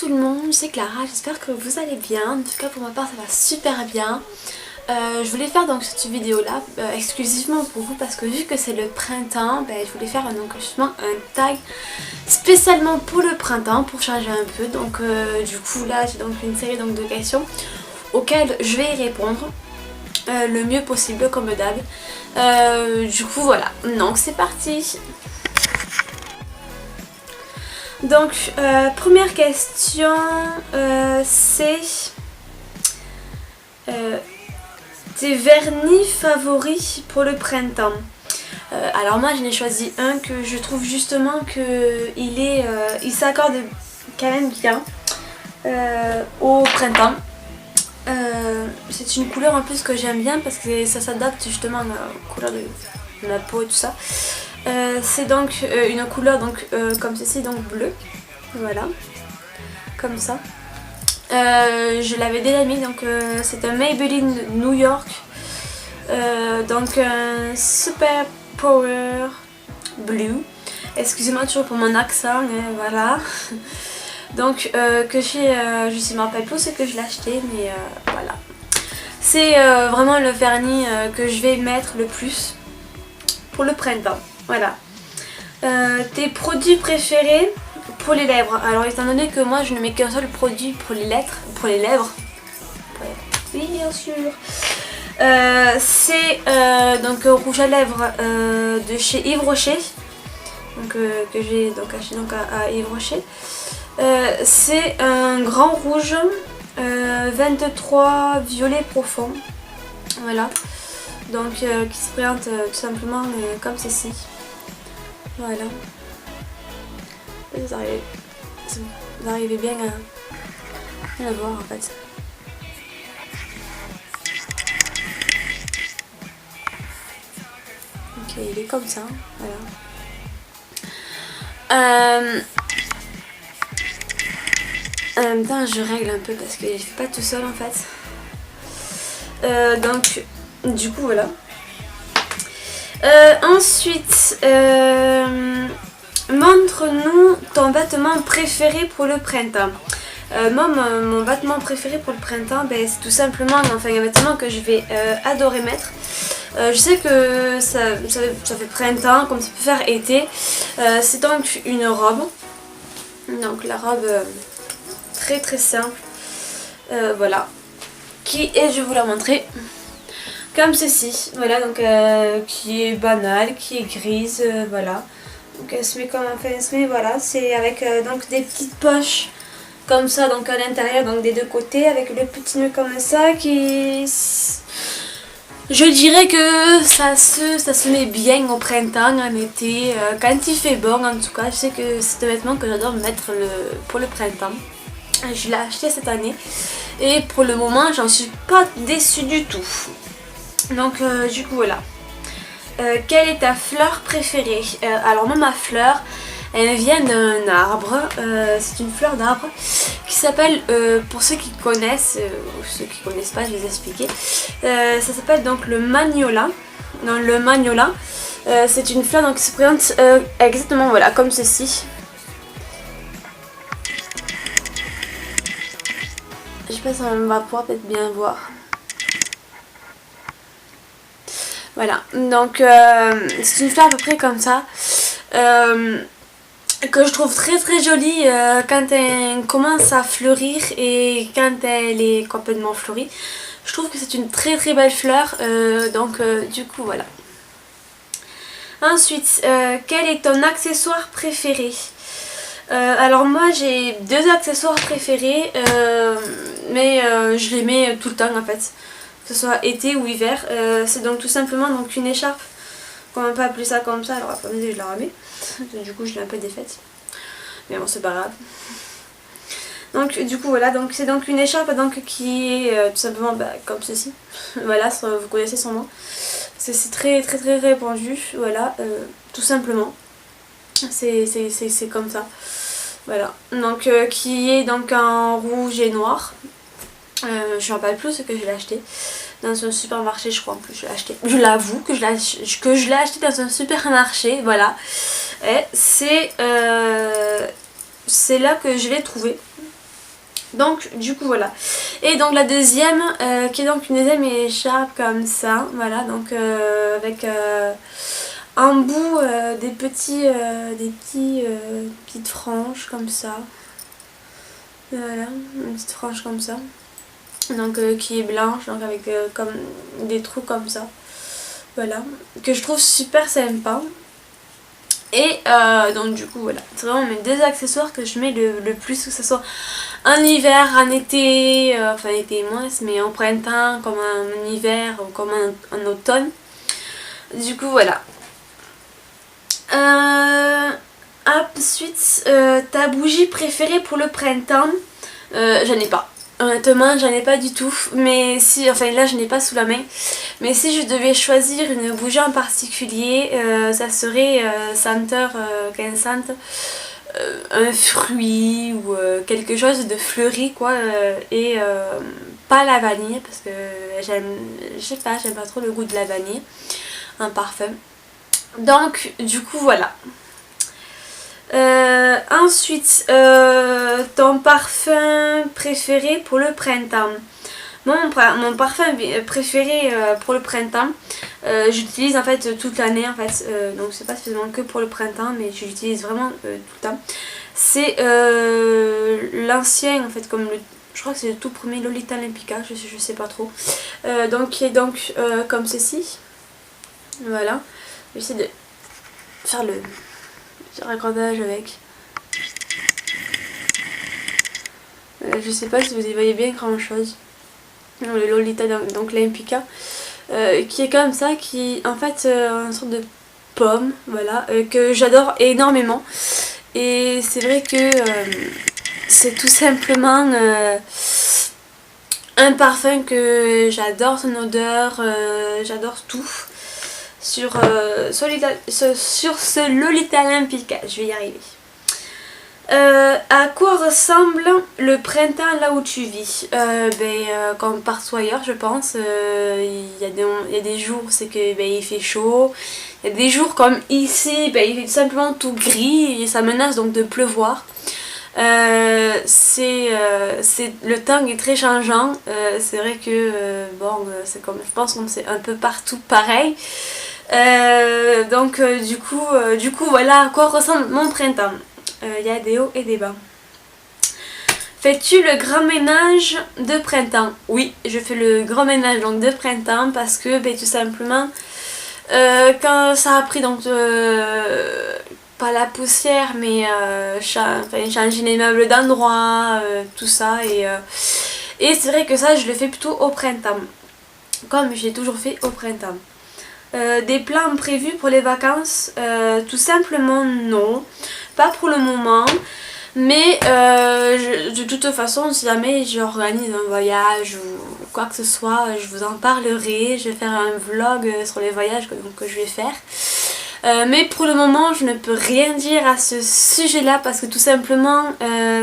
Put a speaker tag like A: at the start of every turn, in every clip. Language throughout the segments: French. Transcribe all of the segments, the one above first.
A: tout le monde, c'est Clara, j'espère que vous allez bien. En tout cas pour ma part ça va super bien. Je voulais faire donc cette vidéo là exclusivement pour vous parce que vu que c'est le printemps, je voulais faire donc justement un tag spécialement pour le printemps pour changer un peu. Donc du coup là j'ai donc une série donc de questions auxquelles je vais y répondre le mieux possible comme d'hab. Du coup voilà, donc c'est parti. Donc première question, c'est tes vernis favoris pour le printemps. Alors moi j'en ai choisi un que je trouve justement que il s'accorde quand même bien au printemps. C'est une couleur en plus que j'aime bien parce que ça s'adapte justement à la couleur de ma peau et tout ça. C'est donc une couleur donc, comme ceci, donc bleu, voilà, comme ça. Je l'avais déjà mis, donc c'est un Maybelline New York, donc un Super Power Blue. Excusez-moi toujours pour mon accent, mais voilà. Donc que je me rappelle plus ce que je l'ai acheté, mais voilà. C'est vraiment le vernis que je vais mettre le plus pour le printemps. Voilà. Tes produits préférés pour les lèvres. Alors étant donné que moi je ne mets qu'un seul produit pour les lèvres. Oui bien sûr. C'est donc rouge à lèvres de chez Yves Rocher. Donc que j'ai donc acheté donc à Yves Rocher. C'est un grand rouge 23 violet profond. Voilà. Donc qui se présente tout simplement comme ceci. Voilà. Vous arrivez bien à la voir en fait. Ok, il est comme ça. Voilà. En même temps je règle un peu parce que je fais pas tout seul en fait. Donc du coup voilà. Ensuite, montre-nous ton vêtement préféré pour le printemps. Moi, mon vêtement préféré pour le printemps, c'est tout simplement un vêtement que je vais adorer mettre. Je sais que ça fait printemps, comme ça peut faire été. C'est donc une robe. Donc la robe très très simple. Voilà. Qui est, je vais vous la montrer. Comme ceci, voilà, donc qui est banale, qui est grise, voilà. Donc elle se met comme elle se met, voilà, c'est avec donc des petites poches comme ça, donc à l'intérieur, donc des deux côtés, avec le petit nœud comme ça, qui, je dirais que ça se met bien au printemps, en été, quand il fait bon en tout cas. Je sais que c'est un vêtement que j'adore mettre pour le printemps. Je l'ai acheté cette année et pour le moment, j'en suis pas déçue du tout. Donc du coup voilà. Quelle est ta fleur préférée? Alors moi ma fleur, elle vient d'un arbre. C'est une fleur d'arbre qui s'appelle, pour ceux qui connaissent, ou ceux qui connaissent pas, je vais vous expliquer. Ça s'appelle donc le magnolia. Non, le magnolia. C'est une fleur donc, qui se présente exactement voilà comme ceci. Je sais pas si on va pouvoir peut-être bien voir. Voilà, donc c'est une fleur à peu près comme ça, que je trouve très très jolie quand elle commence à fleurir et quand elle est complètement fleurie. Je trouve que c'est une très très belle fleur, donc du coup voilà. Ensuite, quel est ton accessoire préféré? Alors moi j'ai deux accessoires préférés, mais je les mets tout le temps en fait. Que ce soit été ou hiver. C'est donc tout simplement donc une écharpe. On peut appeler ça comme ça, alors après je la remets. Du coup je l'ai un peu défaite. Mais bon c'est pas grave. Donc du coup voilà, donc c'est donc une écharpe donc qui est tout simplement comme ceci. Voilà, vous connaissez son nom. C'est très très très répandu, voilà, tout simplement. C'est comme ça. Voilà. Donc qui est donc en rouge et noir. Je ne me rappelle plus ce que je l'ai acheté dans un supermarché, je crois en plus je l'ai acheté. Je l'avoue que je l'ai acheté dans un supermarché, voilà. Et c'est là que je l'ai trouvé. Donc du coup voilà. Et donc la deuxième qui est donc une deuxième écharpe comme ça. Voilà, donc avec en bout petites franges comme ça. Voilà, une petite frange comme ça. Donc qui est blanche, donc avec comme des trous comme ça. Voilà, que je trouve super sympa. Et donc du coup voilà, c'est vraiment mes deux accessoires que je mets le plus, que ce soit en hiver, en été, enfin été moins, mais en printemps, comme en hiver ou comme en automne. Du coup voilà. Ensuite, ta bougie préférée pour le printemps, j'en ai pas. Honnêtement, j'en ai pas du tout. Mais si, enfin là, je n'ai pas sous la main. Mais si je devais choisir une bougie en particulier, ça serait senteur, qu'un sente un fruit ou quelque chose de fleuri, quoi. Et pas la vanille, parce que je sais pas, j'aime pas trop le goût de la vanille, un parfum. Donc, du coup, voilà. Ensuite, ton parfum préféré pour le printemps. Mon parfum préféré pour le printemps, j'utilise en fait toute l'année en fait, donc c'est pas spécialement que pour le printemps, mais je l'utilise vraiment tout le temps. C'est l'ancien en fait, comme je crois que c'est le tout premier Lolita Olympica, je sais pas trop. Donc qui est donc comme ceci. Voilà. Je vais essayer de faire le raccordage avec. Je sais pas si vous y voyez bien grand chose. Le Lolita donc Olympica. Qui est comme ça, qui en fait une sorte de pomme, voilà, que j'adore énormément. Et c'est vrai que c'est tout simplement un parfum que j'adore, son odeur, j'adore tout. Sur ce Lolita Olympica, je vais y arriver. À quoi ressemble le printemps là où tu vis? Comme partout ailleurs, je pense. Il y a des jours c'est que il fait chaud. Il y a des jours comme ici, il fait tout simplement tout gris et ça menace donc de pleuvoir. Le temps est très changeant. C'est vrai que c'est comme, je pense que c'est un peu partout pareil. Du coup voilà à quoi ressemble mon printemps. Il y a des hauts et des bas. Fais-tu le grand ménage de printemps? Oui, je fais le grand ménage donc de printemps parce que tout simplement quand ça a pris donc pas la poussière mais changer les meubles d'endroit, tout ça et c'est vrai que ça je le fais plutôt au printemps comme j'ai toujours fait au printemps. Des plans prévus pour les vacances, tout simplement non, pas pour le moment, mais de toute façon si jamais j'organise un voyage ou quoi que ce soit, je vous en parlerai, je vais faire un vlog sur les voyages que je vais faire. Mais pour le moment je ne peux rien dire à ce sujet là parce que tout simplement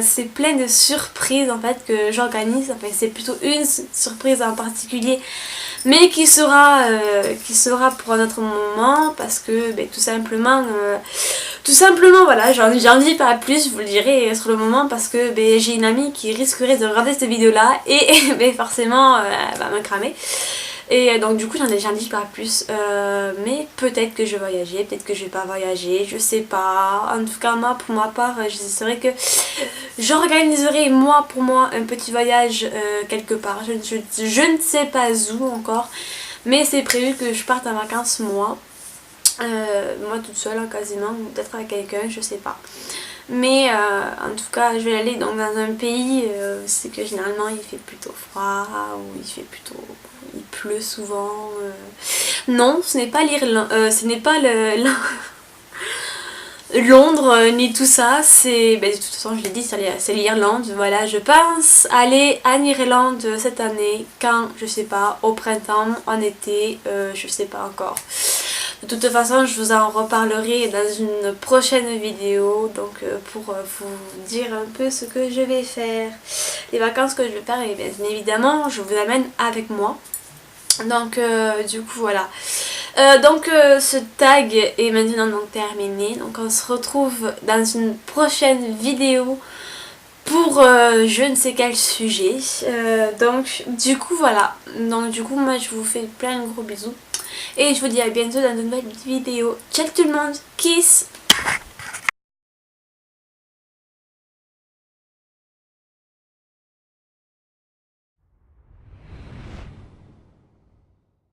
A: c'est plein de surprises en fait que j'organise, enfin c'est plutôt une surprise en particulier mais qui sera pour un autre moment parce que tout simplement voilà, j'en dis pas plus, je vous le dirai sur le moment parce que j'ai une amie qui risquerait de regarder cette vidéo là et forcément elle va me cramer. Et donc du coup j'en dis pas plus, mais peut-être que je vais voyager, peut-être que je vais pas voyager, je sais pas. En tout cas moi pour ma part c'est vrai que j'organiserai pour moi un petit voyage quelque part, je ne sais pas où encore, mais c'est prévu que je parte en vacances moi toute seule quasiment, ou peut-être avec quelqu'un, je sais pas. Mais en tout cas je vais aller donc dans un pays c'est que généralement il fait plutôt froid ou il pleut souvent. Non, ce n'est pas l'Irlande, ce n'est pas Londres ni tout ça, c'est de toute façon je l'ai dit, c'est l'Irlande. Voilà, je pense aller en Irlande cette année, quand je sais pas, au printemps, en été, je sais pas encore. De toute façon je vous en reparlerai dans une prochaine vidéo, donc pour vous dire un peu ce que je vais faire, les vacances que je vais faire, et bien évidemment je vous amène avec moi. Donc du coup voilà. Ce tag est maintenant donc terminé, donc on se retrouve dans une prochaine vidéo pour je ne sais quel sujet. Donc du coup voilà, donc du coup moi je vous fais plein de gros bisous et je vous dis à bientôt dans de nouvelles vidéos. Ciao tout le monde, kiss.